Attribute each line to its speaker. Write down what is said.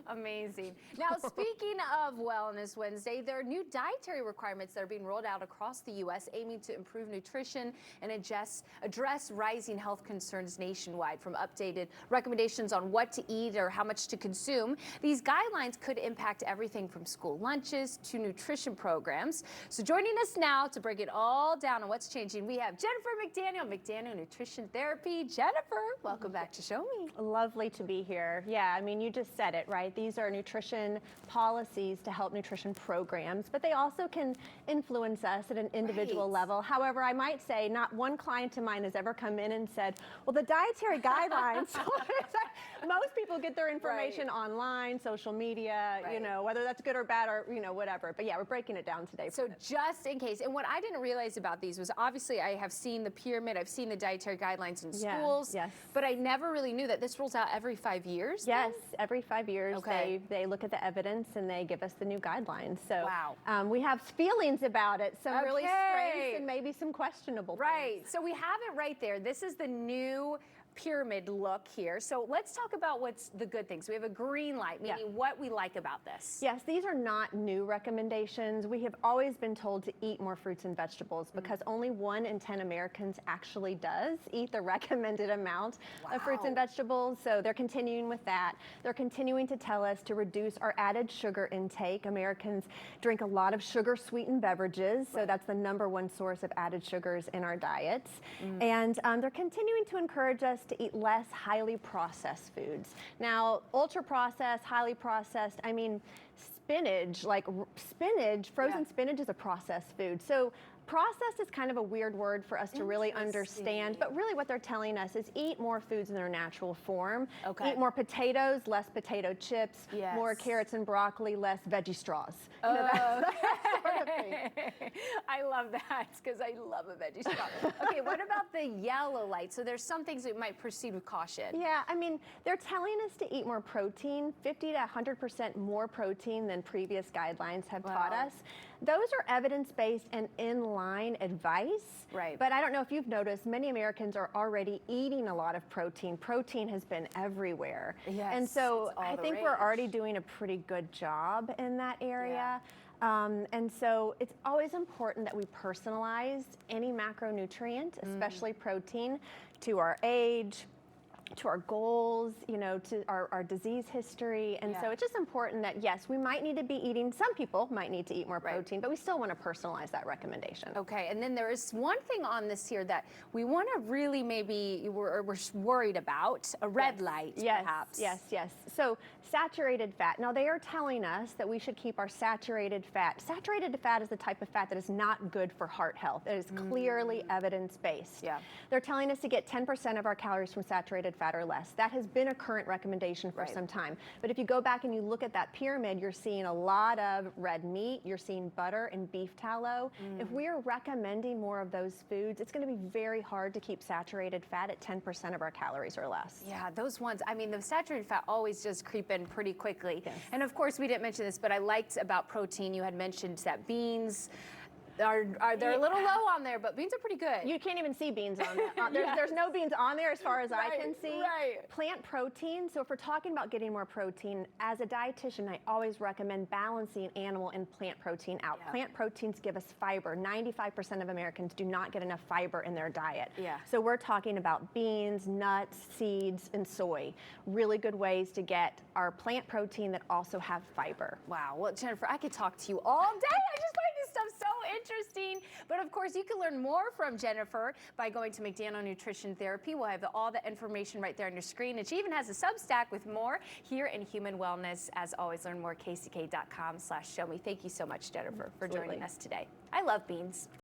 Speaker 1: Amazing. Now, speaking of Wellness Wednesday, there are new dietary requirements that are being rolled out across the U.S. aiming to improve nutrition and address rising health concerns nationwide. From updated recommendations on what to eat or how much to consume, these guidelines could impact everything from school lunches to nutrition programs. So joining us now to break it all down on what's changing, we have Jennifer McDaniel Nutrition Therapy. Jennifer, welcome back to Show Me.
Speaker 2: Lovely to be here. Yeah, I mean, you just said it, right? These are nutrition policies to help nutrition programs, but they also can influence us at an individual level. However, I might say not one client of mine has ever come in and said, well, the dietary guidelines, most people get their information online, social media, you know, whether that's good or bad or, you know, whatever. But yeah, we're breaking it down today.
Speaker 1: So just in case, and what I didn't realize about these was obviously I have seen the pyramid, I've seen the dietary guidelines in schools, but I never really knew that this rolls out every 5 years.
Speaker 2: Yes, every 5 years they look at the evidence and they give us the new guidelines. So we have feelings about it, some really strange and maybe some questionable things.
Speaker 1: So we have it right there. This is the new pyramid look here. So let's talk about what's the good things. We have a green light, meaning what we like about this.
Speaker 2: Yes, these are not new recommendations. We have always been told to eat more fruits and vegetables because only 1 in 10 Americans actually does eat the recommended amount of fruits and vegetables. So they're continuing with that. They're continuing to tell us to reduce our added sugar intake. Americans drink a lot of sugar-sweetened beverages, so that's the #1 source of added sugars in our diets. And they're continuing to encourage us to eat less highly processed foods. Now, ultra processed, highly processed, I mean, spinach, like spinach, frozen spinach is a processed food. So processed is kind of a weird word for us to really understand, but really what they're telling us is eat more foods in their natural form. Eat more potatoes, less potato chips, more carrots and broccoli, less veggie straws. You know, that sort of thing.
Speaker 1: I love that because I love a veggie straw. Okay, what about the yellow light? So there's some things that might proceed with caution.
Speaker 2: Yeah, I mean, they're telling us to eat more protein, 50 to 100% more protein than previous guidelines have taught us. Those are evidence-based and in-line advice. But I don't know if you've noticed, many Americans are already eating a lot of protein. Protein has been everywhere. And so I think we're already doing a pretty good job in that area. And so it's always important that we personalize any macronutrient, especially protein, to our age, to our goals, you know, to our disease history. And so it's just important that, yes, we might need to be eating, some people might need to eat more protein, but we still want to personalize that recommendation.
Speaker 1: Okay, and then there is one thing on this here that we want to really maybe, we're worried about, a red light perhaps.
Speaker 2: Yes. So saturated fat. Now they are telling us that we should keep our saturated fat. Saturated fat is the type of fat that is not good for heart health. It is clearly evidence-based. They're telling us to get 10% of our calories from saturated fat or less. That has been a current recommendation for some time. But if you go back and you look at that pyramid, you're seeing a lot of red meat, you're seeing butter and beef tallow. If we're recommending more of those foods, it's going to be very hard to keep saturated fat at 10% of our calories or less.
Speaker 1: Yeah, those ones, I mean, the saturated fat always does creep in pretty quickly. And of course, we didn't mention this, but I liked about protein, you had mentioned that beans, they're a little low on there, but beans are pretty good.
Speaker 2: You can't even see beans on there. There's no beans on there as far as I can see. Plant protein. So if we're talking about getting more protein, as a dietitian, I always recommend balancing animal and plant protein out. Plant proteins give us fiber. 95% of Americans do not get enough fiber in their diet. So we're talking about beans, nuts, seeds, and soy. Really good ways to get our plant protein that also have fiber.
Speaker 1: Wow. Well, Jennifer, I could talk to you all day. I just find this stuff so interesting. But of course, you can learn more from Jennifer by going to McDaniel Nutrition Therapy. We'll have all the information right there on your screen. And she even has a Substack with more here in Human Wellness. As always, learn more at kck.com/showme. Thank you so much, Jennifer, for joining us today. I love beans.